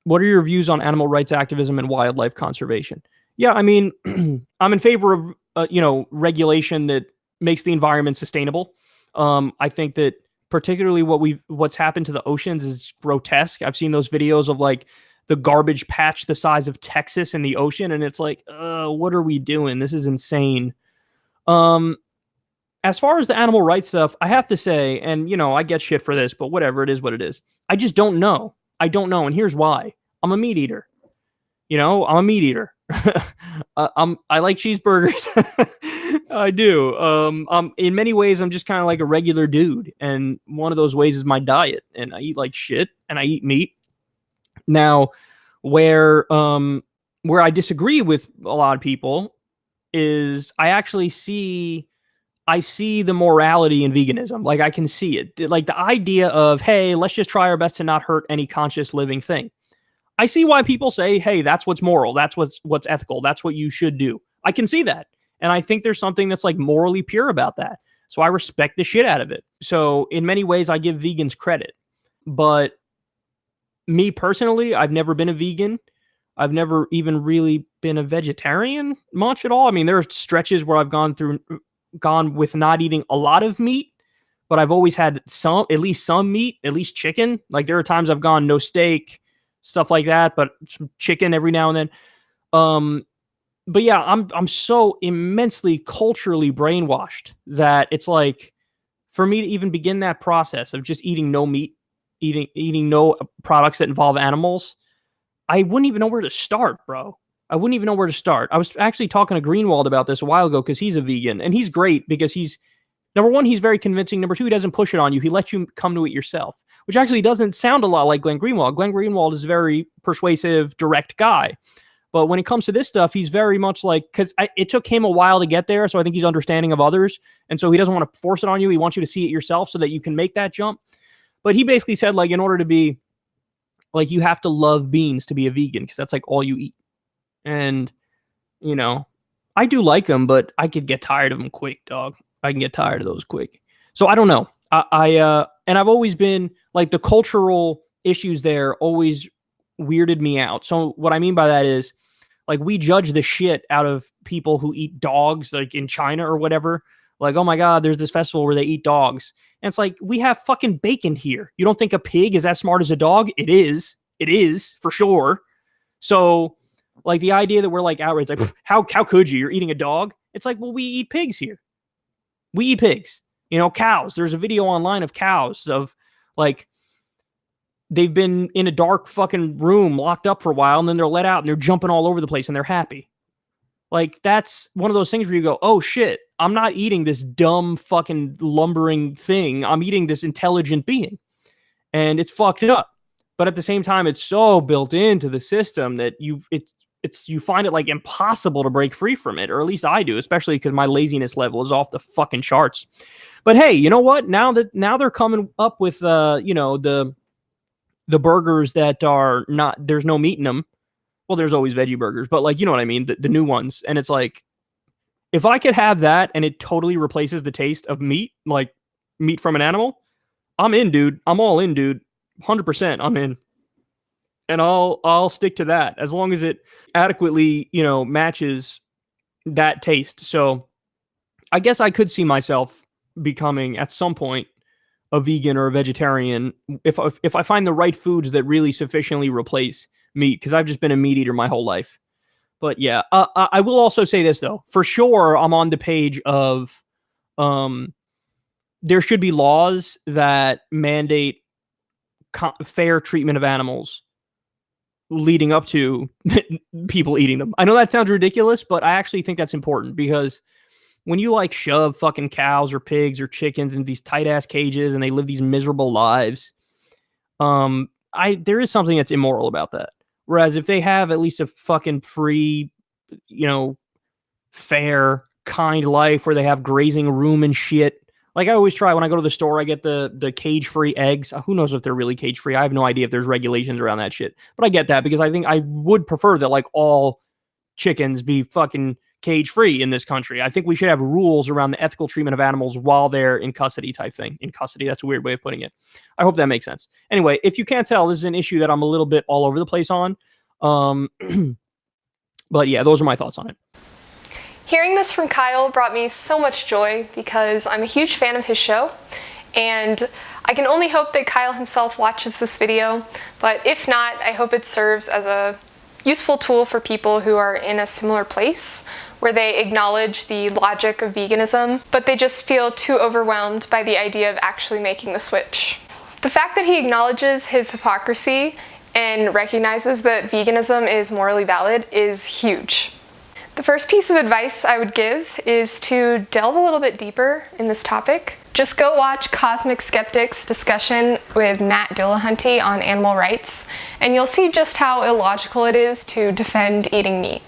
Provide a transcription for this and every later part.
What are your views on animal rights activism and wildlife conservation? Yeah, I mean, I'm in favor of regulation that makes the environment sustainable. I think that particularly what's happened to the oceans is grotesque. I've seen those videos of like the garbage patch the size of Texas in the ocean, and it's like, what are we doing? This is insane. As far as the animal rights stuff, I have to say, and I get shit for this, but whatever, it is what it is. I just don't know. I don't know, and here's why. I'm a meat eater. I'm a meat eater. I like cheeseburgers. I do. In many ways, I'm just kind of like a regular dude, and one of those ways is my diet. And I eat like shit, and I eat meat. Now, where I disagree with a lot of people is I see the morality in veganism. Like, I can see it. Like, the idea of, hey, let's just try our best to not hurt any conscious living thing. I see why people say, hey, that's what's moral. That's what's ethical. That's what you should do. I can see that. And I think there's something that's like morally pure about that. So I respect the shit out of it. So in many ways, I give vegans credit. But me personally, I've never been a vegan. I've never even really been a vegetarian much at all. I mean, there are stretches where I've gone with not eating a lot of meat, but I've always had at least some meat, at least chicken. Like, there are times I've gone no steak, stuff like that, but some chicken every now and then. But yeah, I'm so immensely culturally brainwashed that it's like, for me to even begin that process of just eating no meat, eating no products that involve animals, I wouldn't even know where to start, bro. I wouldn't even know where to start. I was actually talking to Greenwald about this a while ago because he's a vegan, and he's great because number one, he's very convincing. Number two, he doesn't push it on you. He lets you come to it yourself, which actually doesn't sound a lot like Glenn Greenwald. Glenn Greenwald is a very persuasive, direct guy. But when it comes to this stuff, he's very much like, because it took him a while to get there, so I think he's understanding of others. And so he doesn't want to force it on you. He wants you to see it yourself so that you can make that jump. But he basically said, like, in order to be, like, you have to love beans to be a vegan because that's, like, all you eat. And, I do like them, but I could get tired of them quick, dog. I can get tired of those quick. So I don't know. And I've always been, like, the cultural issues there always weirded me out. So what I mean by that is, like, we judge the shit out of people who eat dogs, like in China or whatever. Like, oh my God, there's this festival where they eat dogs. And it's like, we have fucking bacon here. You don't think a pig is as smart as a dog? It is. It is, for sure. So, like, the idea that we're like outraged, like, how could you? You're eating a dog? It's like, well, we eat pigs here. We eat pigs. Cows. There's a video online of cows of, like, they've been in a dark fucking room locked up for a while, and then they're let out and they're jumping all over the place and they're happy. Like, that's one of those things where you go, oh shit, I'm not eating this dumb fucking lumbering thing. I'm eating this intelligent being. And it's fucked up. But at the same time, it's so built into the system that you find it like impossible to break free from it, or at least I do, especially because my laziness level is off the fucking charts. But hey, you know what? Now they're coming up with the burgers that are not, there's no meat in them. Well, there's always veggie burgers, but, like, you know what I mean? The new ones. And it's like, if I could have that and it totally replaces the taste of meat, like meat from an animal, I'm in, dude. I'm all in, dude. 100% I'm in. And I'll stick to that as long as it adequately, matches that taste. So I guess I could see myself becoming at some point a vegan or a vegetarian if I find the right foods that really sufficiently replace meat, because I've just been a meat eater my whole life. But yeah, I will also say this though, for sure, I'm on the page of there should be laws that mandate fair treatment of animals leading up to people eating them. I know that sounds ridiculous, but I actually think that's important, because when you, like, shove fucking cows or pigs or chickens in these tight ass cages and they live these miserable lives, there is something that's immoral about that. Whereas if they have at least a fucking free, fair, kind life where they have grazing room and shit. Like, I always try when I go to the store, I get the cage-free eggs. Who knows if they're really cage-free? I have no idea if there's regulations around that shit. But I get that because I think I would prefer that, like, all chickens be fucking cage-free in this country. I think we should have rules around the ethical treatment of animals while they're in custody type thing. In custody, that's a weird way of putting it. I hope that makes sense. Anyway, if you can't tell, this is an issue that I'm a little bit all over the place on. But yeah, those are my thoughts on it. Hearing this from Kyle brought me so much joy because I'm a huge fan of his show, and I can only hope that Kyle himself watches this video, but if not, I hope it serves as a useful tool for people who are in a similar place where they acknowledge the logic of veganism, but they just feel too overwhelmed by the idea of actually making the switch. The fact that he acknowledges his hypocrisy and recognizes that veganism is morally valid is huge. The first piece of advice I would give is to delve a little bit deeper in this topic. Just go watch Cosmic Skeptic's discussion with Matt Dillahunty on animal rights, and you'll see just how illogical it is to defend eating meat.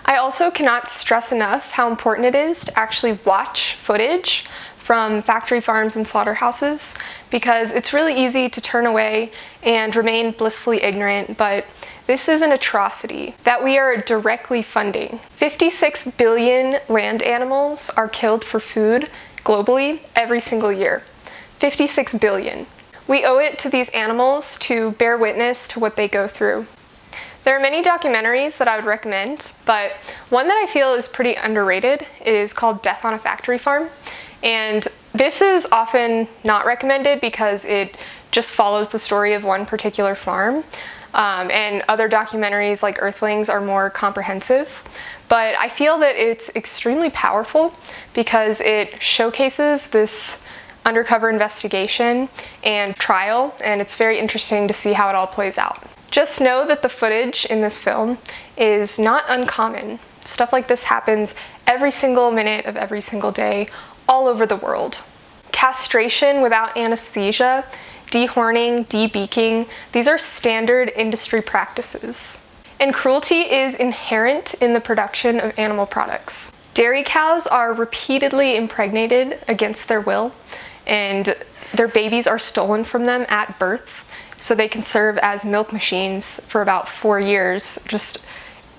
I also cannot stress enough how important it is to actually watch footage from factory farms and slaughterhouses, because it's really easy to turn away and remain blissfully ignorant, but this is an atrocity that we are directly funding. 56 billion land animals are killed for food globally every single year. 56 billion. We owe it to these animals to bear witness to what they go through. There are many documentaries that I would recommend, but one that I feel is pretty underrated is called Death on a Factory Farm. And this is often not recommended because it just follows the story of one particular farm. And other documentaries like Earthlings are more comprehensive. But I feel that it's extremely powerful because it showcases this undercover investigation and trial, and it's very interesting to see how it all plays out. Just know that the footage in this film is not uncommon. Stuff like this happens every single minute of every single day, all over the world. Castration without anesthesia, dehorning, debeaking, these are standard industry practices. And cruelty is inherent in the production of animal products. Dairy cows are repeatedly impregnated against their will, and their babies are stolen from them at birth, so they can serve as milk machines for about 4 years, just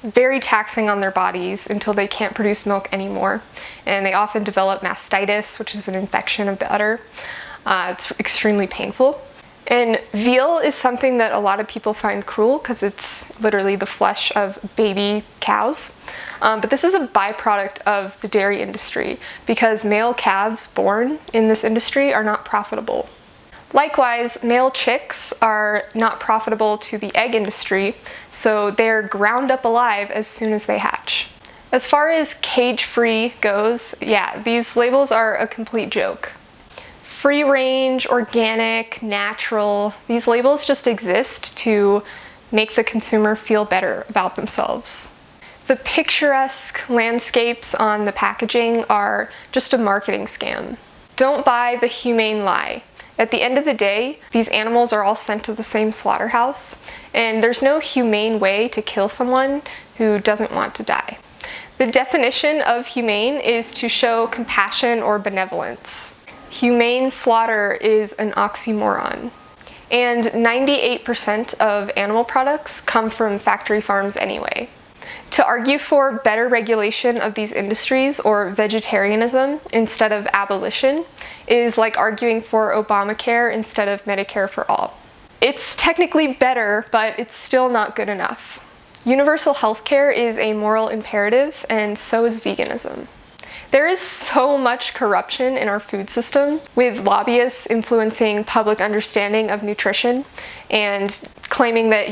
very taxing on their bodies until they can't produce milk anymore. And they often develop mastitis, which is an infection of the udder. It's extremely painful. And veal is something that a lot of people find cruel because it's literally the flesh of baby cows. But this is a byproduct of the dairy industry because male calves born in this industry are not profitable. Likewise, male chicks are not profitable to the egg industry, so they're ground up alive as soon as they hatch. As far as cage-free goes, yeah, these labels are a complete joke. Free range, organic, natural, these labels just exist to make the consumer feel better about themselves. The picturesque landscapes on the packaging are just a marketing scam. Don't buy the humane lie. At the end of the day, these animals are all sent to the same slaughterhouse, and there's no humane way to kill someone who doesn't want to die. The definition of humane is to show compassion or benevolence. Humane slaughter is an oxymoron. And 98% of animal products come from factory farms anyway. To argue for better regulation of these industries or vegetarianism instead of abolition is like arguing for Obamacare instead of Medicare for all. It's technically better, but it's still not good enough. Universal healthcare is a moral imperative, and so is veganism. There is so much corruption in our food system, with lobbyists influencing public understanding of nutrition and claiming that,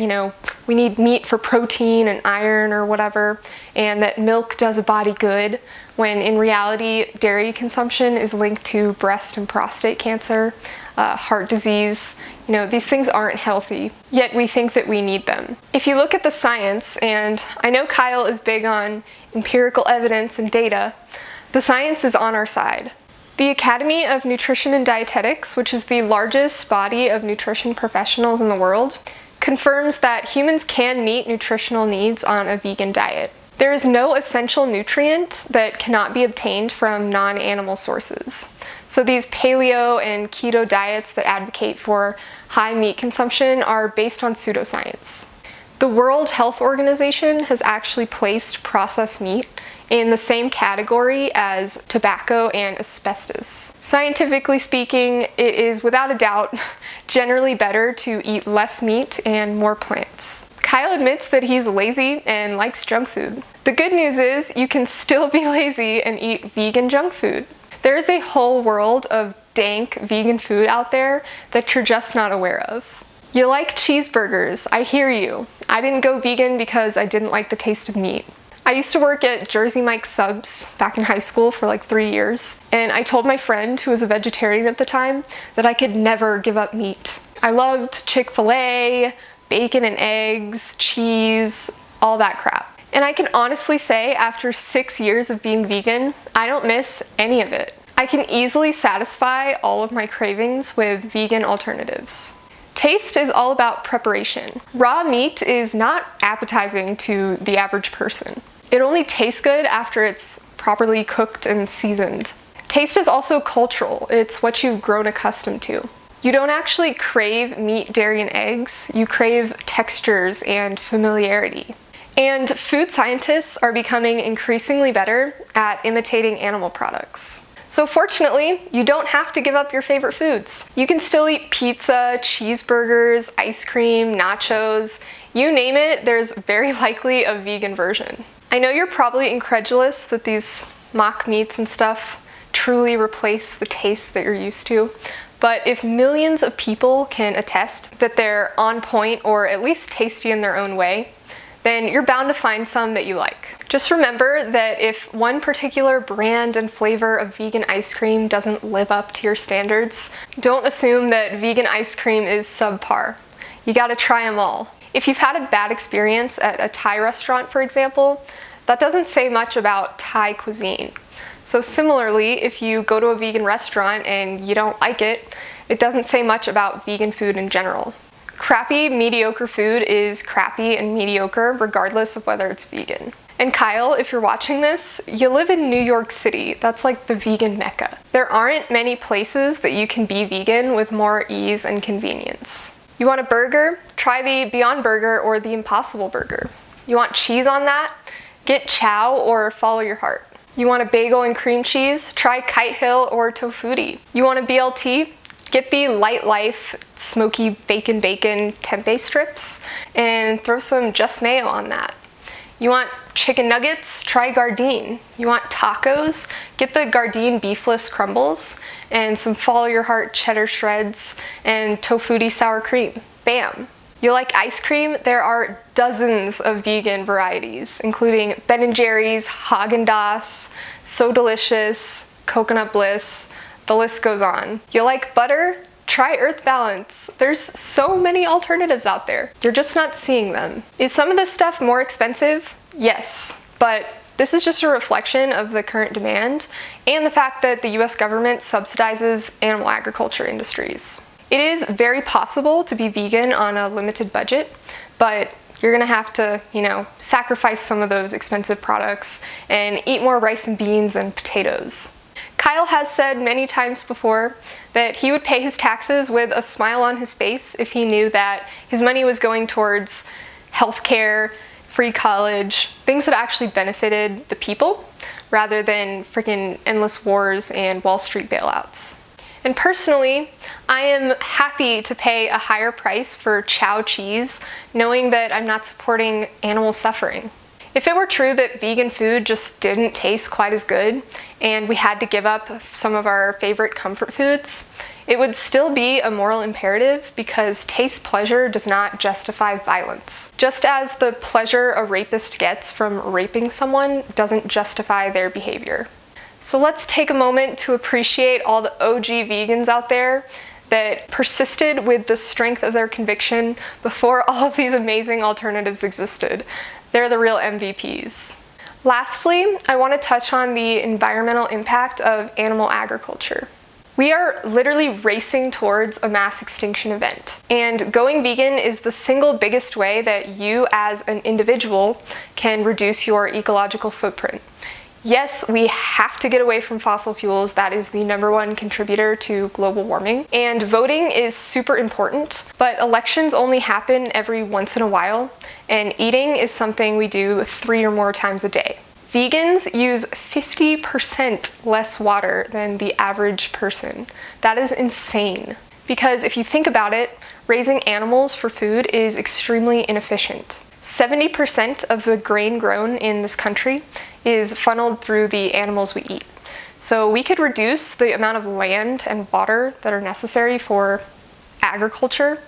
we need meat for protein and iron or whatever, and that milk does a body good, when in reality, dairy consumption is linked to breast and prostate cancer, heart disease. These things aren't healthy, yet we think that we need them. If you look at the science, and I know Kyle is big on empirical evidence and data, the science is on our side. The Academy of Nutrition and Dietetics, which is the largest body of nutrition professionals in the world, confirms that humans can meet nutritional needs on a vegan diet. There is no essential nutrient that cannot be obtained from non-animal sources. So these paleo and keto diets that advocate for high meat consumption are based on pseudoscience. The World Health Organization has actually placed processed meat in the same category as tobacco and asbestos. Scientifically speaking, it is without a doubt generally better to eat less meat and more plants. Kyle admits that he's lazy and likes junk food. The good news is you can still be lazy and eat vegan junk food. There is a whole world of dank vegan food out there that you're just not aware of. You like cheeseburgers, I hear you. I didn't go vegan because I didn't like the taste of meat. I used to work at Jersey Mike's Subs back in high school for like 3 years, and I told my friend, who was a vegetarian at the time, that I could never give up meat. I loved Chick-fil-A, bacon and eggs, cheese, all that crap. And I can honestly say, after 6 years of being vegan, I don't miss any of it. I can easily satisfy all of my cravings with vegan alternatives. Taste is all about preparation. Raw meat is not appetizing to the average person. It only tastes good after it's properly cooked and seasoned. Taste is also cultural. It's what you've grown accustomed to. You don't actually crave meat, dairy, and eggs. You crave textures and familiarity. And food scientists are becoming increasingly better at imitating animal products. So fortunately, you don't have to give up your favorite foods. You can still eat pizza, cheeseburgers, ice cream, nachos, you name it, there's very likely a vegan version. I know you're probably incredulous that these mock meats and stuff truly replace the taste that you're used to, but if millions of people can attest that they're on point or at least tasty in their own way, then you're bound to find some that you like. Just remember that if one particular brand and flavor of vegan ice cream doesn't live up to your standards, don't assume that vegan ice cream is subpar. You gotta try them all. If you've had a bad experience at a Thai restaurant, for example, that doesn't say much about Thai cuisine. So similarly, if you go to a vegan restaurant and you don't like it, it doesn't say much about vegan food in general. Crappy, mediocre food is crappy and mediocre regardless of whether it's vegan. And Kyle, if you're watching this, you live in New York City. That's like the vegan mecca. There aren't many places that you can be vegan with more ease and convenience. You want a burger? Try the Beyond Burger or the Impossible Burger. You want cheese on that? Get Chow or Follow Your Heart. You want a bagel and cream cheese? Try Kite Hill or Tofutti. You want a BLT? Get the Light Life smoky bacon tempeh strips and throw some Just Mayo on that. You want chicken nuggets? Try Gardein. You want tacos? Get the Gardein beefless crumbles and some Follow Your Heart cheddar shreds and Tofutti sour cream. Bam! You like ice cream? There are dozens of vegan varieties, including Ben & Jerry's, Haagen-Dazs, So Delicious, Coconut Bliss, the list goes on. You like butter? Try Earth Balance. There's so many alternatives out there. You're just not seeing them. Is some of this stuff more expensive? Yes, but this is just a reflection of the current demand and the fact that the US government subsidizes animal agriculture industries. It is very possible to be vegan on a limited budget, but you're gonna have to, sacrifice some of those expensive products and eat more rice and beans and potatoes. Kyle has said many times before that he would pay his taxes with a smile on his face if he knew that his money was going towards healthcare, free college, things that actually benefited the people, rather than freaking endless wars and Wall Street bailouts. And personally, I am happy to pay a higher price for Chow cheese, knowing that I'm not supporting animal suffering. If it were true that vegan food just didn't taste quite as good, and we had to give up some of our favorite comfort foods, it would still be a moral imperative because taste pleasure does not justify violence. Just as the pleasure a rapist gets from raping someone doesn't justify their behavior. So let's take a moment to appreciate all the OG vegans out there that persisted with the strength of their conviction before all of these amazing alternatives existed. They're the real MVPs. Lastly, I want to touch on the environmental impact of animal agriculture. We are literally racing towards a mass extinction event, and going vegan is the single biggest way that you as an individual can reduce your ecological footprint. Yes, we have to get away from fossil fuels. That is the #1 contributor to global warming. And voting is super important, but elections only happen every once in a while, and eating is something we do 3 or more times a day. Vegans use 50% less water than the average person. That is insane. Because if you think about it, raising animals for food is extremely inefficient. 70% of the grain grown in this country is funneled through the animals we eat. So we could reduce the amount of land and water that are necessary for agriculture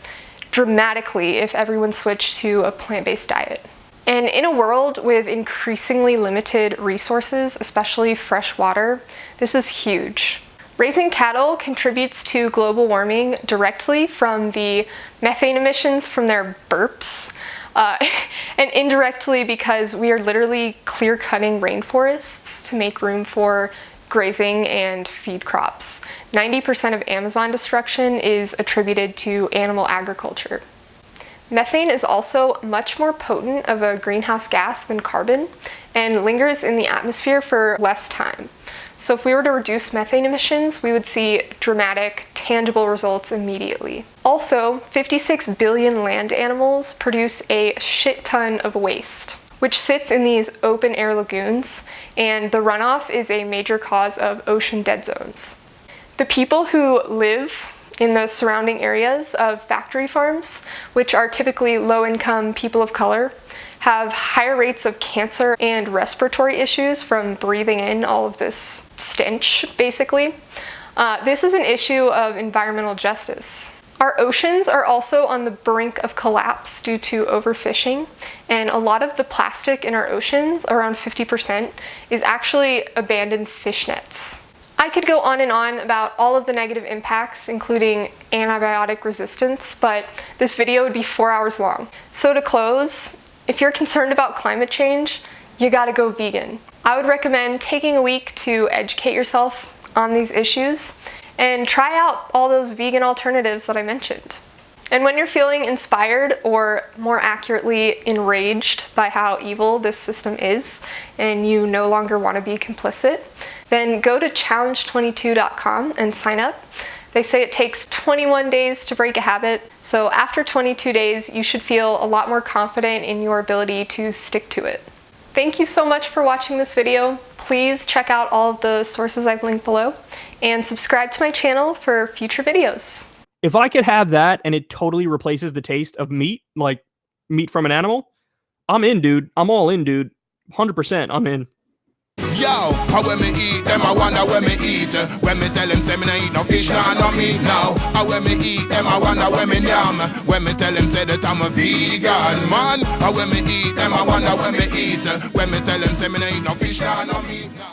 dramatically if everyone switched to a plant-based diet. And in a world with increasingly limited resources, especially fresh water, this is huge. Raising cattle contributes to global warming directly from the methane emissions from their burps, and indirectly because we are literally clear-cutting rainforests to make room for grazing and feed crops. 90% of Amazon destruction is attributed to animal agriculture. Methane is also much more potent of a greenhouse gas than carbon and lingers in the atmosphere for less time. So if we were to reduce methane emissions, we would see dramatic, tangible results immediately. Also, 56 billion land animals produce a shit ton of waste, which sits in these open air lagoons, and the runoff is a major cause of ocean dead zones. The people who live in the surrounding areas of factory farms, which are typically low-income people of color, have higher rates of cancer and respiratory issues from breathing in all of this stench, basically. This is an issue of environmental justice. Our oceans are also on the brink of collapse due to overfishing, and a lot of the plastic in our oceans, around 50%, is actually abandoned fish nets. I could go on and on about all of the negative impacts, including antibiotic resistance, but this video would be 4 hours long. So to close, if you're concerned about climate change, you gotta go vegan. I would recommend taking a week to educate yourself on these issues and try out all those vegan alternatives that I mentioned. And when you're feeling inspired, or more accurately enraged by how evil this system is and you no longer want to be complicit, then go to challenge22.com and sign up. They say it takes 21 days to break a habit, so after 22 days you should feel a lot more confident in your ability to stick to it. Thank you so much for watching this video. Please check out all of the sources I've linked below and subscribe to my channel for future videos. If I could have that and it totally replaces the taste of meat, like meat from an animal, I'm in, dude. I'm all in, dude. 100% I'm in. Yo, how when me eat them, I wonder when me eat. When me tell them say me no eat no fish, no meat now. How when me eat them, I wonder when me yam. When me tell them say that I'm a vegan man. How when me eat them, I wonder when me eat. When me tell them say me no eat no fish, no meat now.